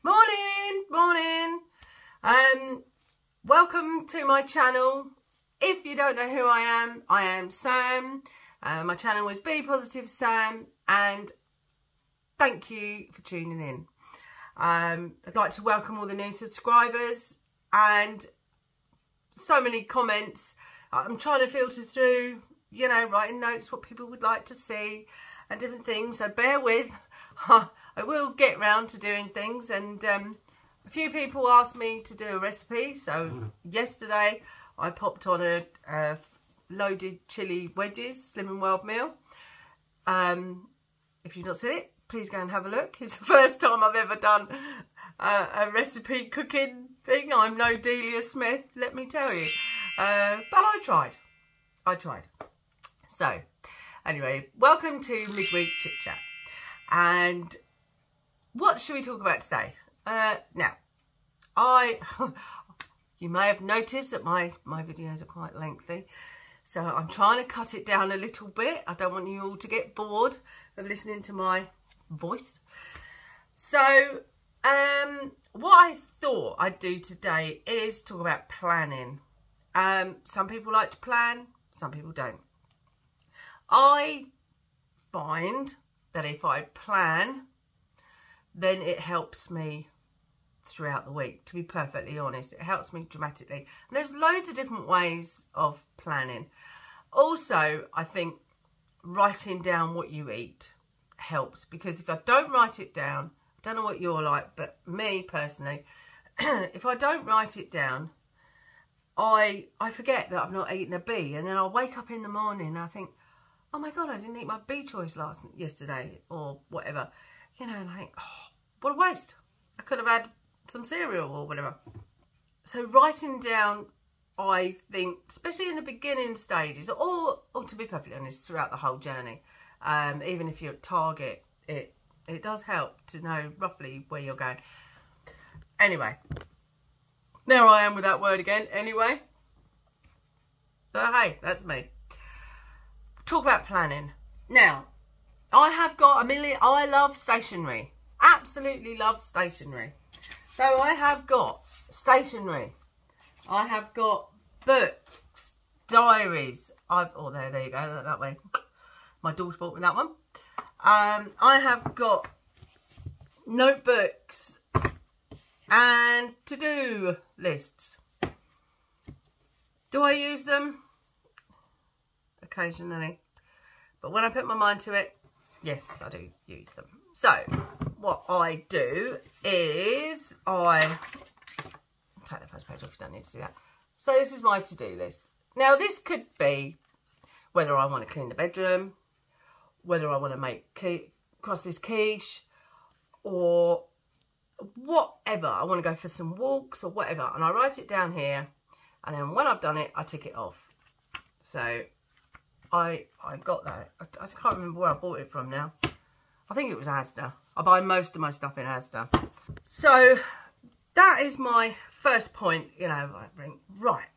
Morning. Welcome to my channel. If you don't know who I am Sam. My channel is Be Positive Sam, and thank you for tuning in. I'd like to welcome all the new subscribers and so many comments. I'm trying to filter through, you know, writing notes, what people would like to see and different things, so bear with. I will get round to doing things, and a few people asked me to do a recipe. So yesterday I popped on a loaded chili wedges Slim and Wild meal. If you've not seen it, please go and have a look. It's the first time I've ever done a recipe cooking thing. I'm no Delia Smith, let me tell you, but I tried. So anyway, welcome to Midweek Chit Chat. And what should we talk about today? Now, you may have noticed that my videos are quite lengthy, so I'm trying to cut it down a little bit. I don't want you all to get bored of listening to my voice. So, what I thought I'd do today is talk about planning. Some people like to plan, some people don't. I find that if I plan, then it helps me throughout the week, to be perfectly honest. It helps me dramatically. And there's loads of different ways of planning. Also, I think writing down what you eat helps, because if I don't write it down, I don't know what you're like, but me personally, if I don't write it down, I forget that I've not eaten a bee, and then I'll wake up in the morning and I think, oh my God, I didn't eat my bee choice yesterday or whatever, you know, and I think, oh, what a waste. I could have had some cereal or whatever. So writing down, I think, especially in the beginning stages, or to be perfectly honest, throughout the whole journey, even if you're at Target, it does help to know roughly where you're going. Anyway, there I am with that word again, anyway. But hey, that's me. Talk about planning. Now, I have got I love stationery. Absolutely love stationery. So I have got stationery. I have got books, diaries. Oh, there you go, that way. My daughter bought me that one. I have got notebooks and to-do lists. Do I use them? Occasionally, but when I put my mind to it, yes, I do use them. So what I do is take the first page off, you don't need to see that. So this is my to-do list. Now this could be whether I want to clean the bedroom, whether I want to make cross this quiche, or whatever. I want to go for some walks or whatever, and I write it down here, and then when I've done it, I tick it off. So I got that. I can't remember where I bought it from now. I think it was Asda. I buy most of my stuff in Asda. So that is my first point, you know, right,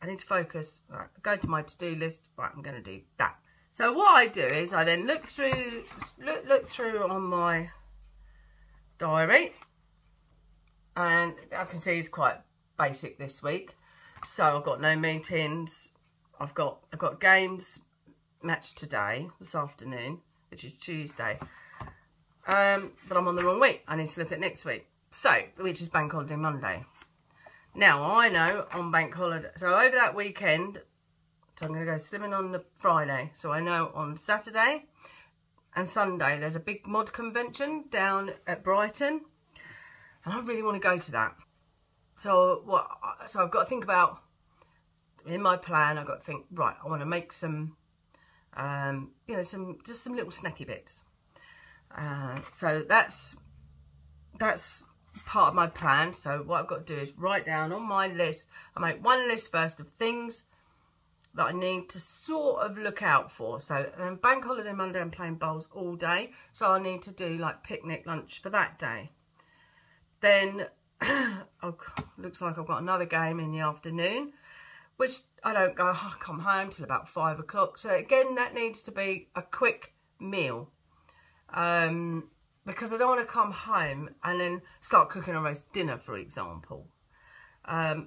I need to focus. Right, go to my to-do list. Right, I'm going to do that. So what I do is I then look through on my diary, and I can see it's quite basic this week. So I've got no meetings. I've got games match today, this afternoon, which is Tuesday. But I'm on the wrong week. I need to look at next week. So, which is Bank Holiday Monday. Now, I know on Bank Holiday, so over that weekend, so I'm going to go swimming on the Friday. So I know on Saturday and Sunday, there's a big mod convention down at Brighton. And I really want to go to that. So I've got to think about, in my plan, I've got to think, right, I want to make some, you know, just some little snacky bits. So that's part of my plan. So what I've got to do is write down on my list. I make one list first of things that I need to sort of look out for. So Bank Holiday Monday, I'm playing bowls all day. So I need to do like picnic lunch for that day. Then, oh, looks like I've got another game in the afternoon, which I come home till about 5 o'clock. So again, that needs to be a quick meal. because I don't want to come home and then start cooking a roast dinner, for example.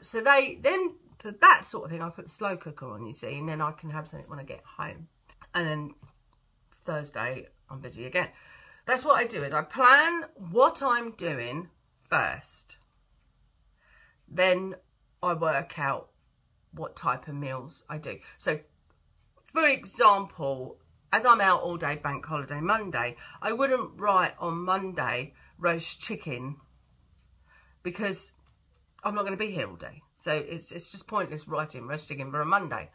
So that sort of thing, I put the slow cooker on, you see, and then I can have something when I get home. And then Thursday, I'm busy again. That's what I do, is I plan what I'm doing first. Then I work out what type of meals I do. So, for example, as I'm out all day, bank holiday Monday, I wouldn't write on Monday roast chicken because I'm not going to be here all day. So it's just pointless writing roast chicken for a Monday.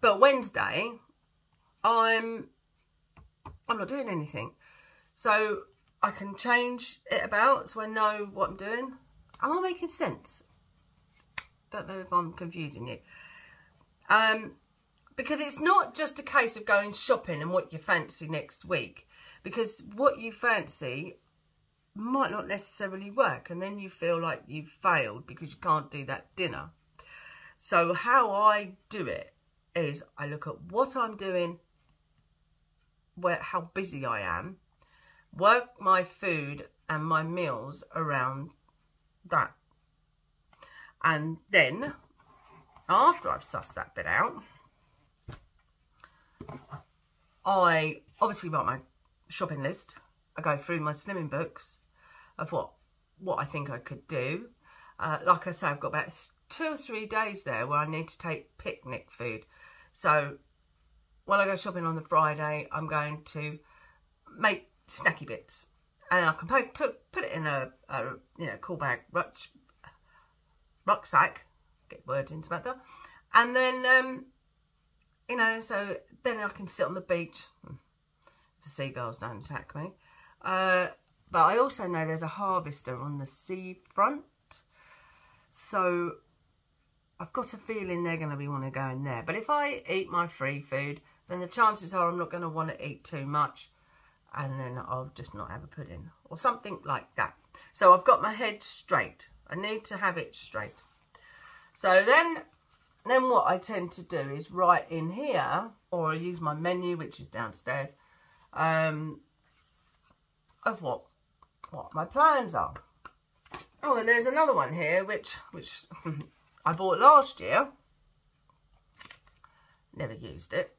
But Wednesday, I'm not doing anything. So I can change it about so I know what I'm doing. Am I making sense? Don't know if I'm confusing you. Because it's not just a case of going shopping and what you fancy next week. Because what you fancy might not necessarily work. And then you feel like you've failed because you can't do that dinner. So how I do it is I look at what I'm doing, how busy I am, work my food and my meals around that. And then, after I've sussed that bit out, I obviously write my shopping list. I go through my slimming books of what I think I could do. Like I say, I've got about 2 or 3 days there where I need to take picnic food. So when I go shopping on the Friday, I'm going to make snacky bits, and I can put it in a cool bag rucksack. Get words into that, and then so then I can sit on the beach. The seagulls don't attack me. But I also know there's a harvester on the seafront, so I've got a feeling they're going to be wanting to go in there. But if I eat my free food, then the chances are I'm not going to want to eat too much, and then I'll just not have a pudding or something like that. So I've got my head straight. I need to have it straight. So then what I tend to do is write in here, or I use my menu, which is downstairs, of what my plans are. Oh, and there's another one here, which I bought last year. Never used it.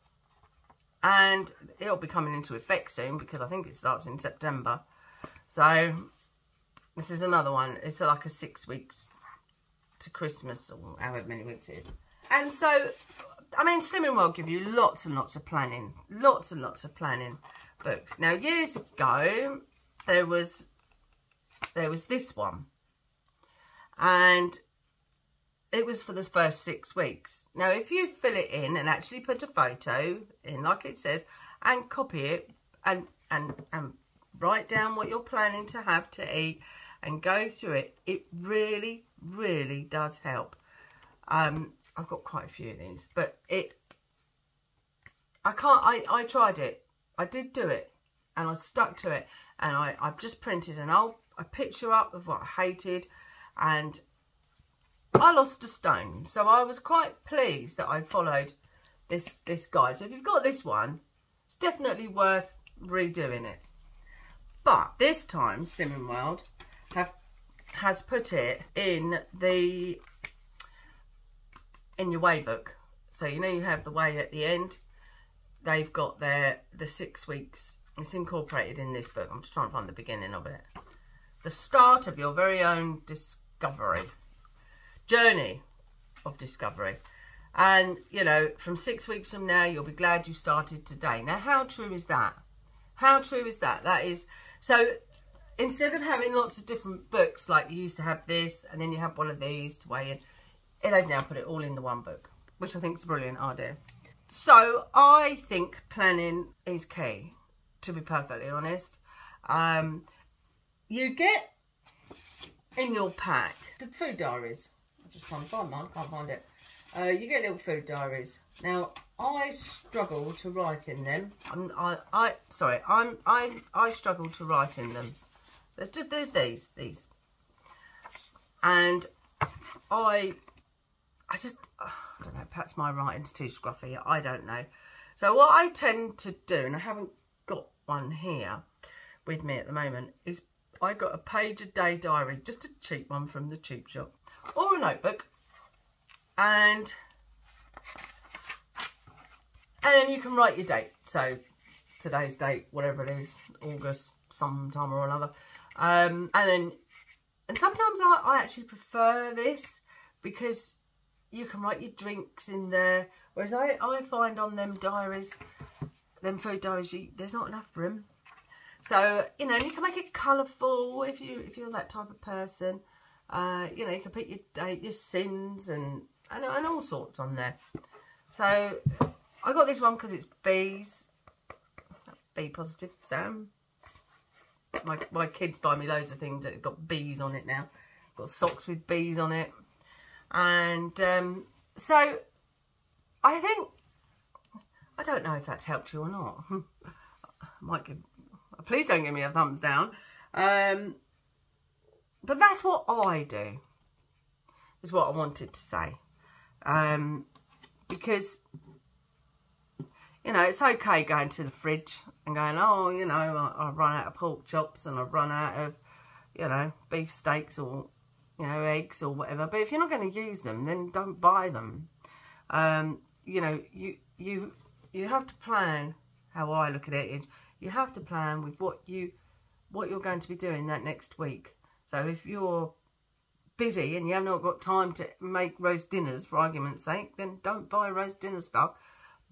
And it'll be coming into effect soon because I think it starts in September. So this is another one. It's like a 6 weeks to Christmas, or however many weeks it is. And so, I mean, Slimming World give you lots and lots of planning. Lots and lots of planning books. Now, years ago, there was this one. And it was for the first 6 weeks. Now, if you fill it in and actually put a photo in, like it says, and copy it and write down what you're planning to have to eat and go through it, it really, really does help. I've got quite a few of these, but I tried it. I did do it, and I stuck to it, and I've just printed a picture up of what I hated, and I lost a stone. So I was quite pleased that I followed this guide. So if you've got this one, it's definitely worth redoing it. But this time, Slimming World has put it in your weigh book. So you know you have the weigh at the end. They've got the 6 weeks. It's incorporated in this book. I'm just trying to find the beginning of it. The start of your very own journey of discovery. And, you know, from 6 weeks from now, you'll be glad you started today. Now, how true is that? How true is that? That is, so instead of having lots of different books, like you used to have this, and then you have one of these to weigh in, they've now put it all in the one book, which I think is a brilliant idea. So I think planning is key, to be perfectly honest. You get in your pack the food diaries. I'm just trying to find mine, can't find it. You get little food diaries. Now, I struggle to write in them. I struggle to write in them. There's these. And I don't know, perhaps my writing's too scruffy, I don't know. So what I tend to do, and I haven't got one here, with me at the moment is I got a page a day diary, just a cheap one from the cheap shop, or a notebook, and then you can write your date. So today's date, whatever it is, August sometime or another, and sometimes I actually prefer this because you can write your drinks in there, whereas I find on them diaries, them food diaries, there's not enough room. So, you know, you can make it colourful if you're that type of person. You know, you can put your date, your sins and all sorts on there. So I got this one because it's bees. Be positive, Sam. My kids buy me loads of things that have got bees on it now. I've got socks with bees on it. And so I think, I don't know if that's helped you or not. Please don't give me a thumbs down. But that's what I do, is what I wanted to say. Because, you know, it's okay going to the fridge and going, oh, you know, I've run out of pork chops and I've run out of, you know, beef steaks or, you know, eggs or whatever. But if you're not going to use them, then don't buy them. You know, you have to plan. How I look at it is, you have to plan with what you're going to be doing that next week. So if you're busy and you have not got time to make roast dinners, for argument's sake, then don't buy roast dinner stuff.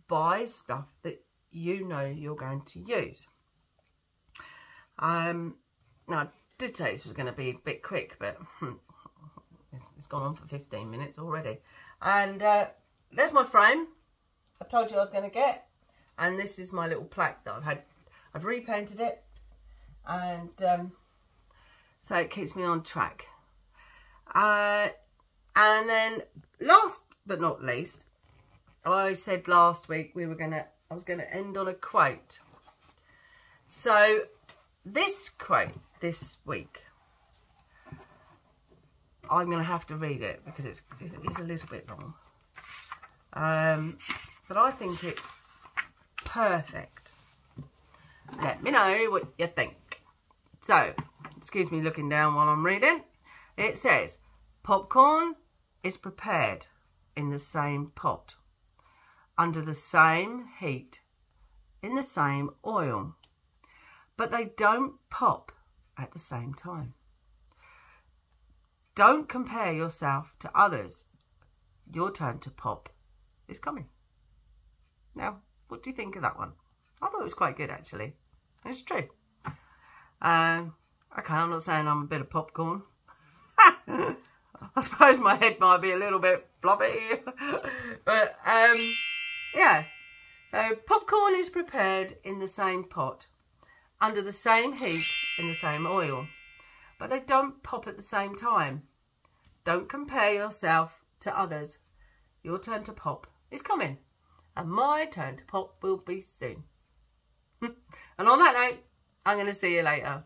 Buy stuff that you know you're going to use. Now, I did say this was going to be a bit quick, but it's gone on for 15 minutes already. And there's my frame I told you I was going to get. And this is my little plaque that I've repainted it. And so it keeps me on track. And then last but not least, I said last week I was gonna end on a quote. So this quote this week, I'm gonna have to read it because it's a little bit long. But I think it's perfect. Let me know what you think. So, excuse me looking down while I'm reading. It says, popcorn is prepared in the same pot, under the same heat, in the same oil, but they don't pop at the same time. Don't compare yourself to others. Your turn to pop is coming. Now, what do you think of that one? I thought it was quite good, actually. It's true. Okay, I'm not saying I'm a bit of popcorn. I suppose my head might be a little bit floppy. But, yeah. So, popcorn is prepared in the same pot, under the same heat, in the same oil. But they don't pop at the same time. Don't compare yourself to others. Your turn to pop is coming. And my turn to pop will be soon. And on that note, I'm going to see you later.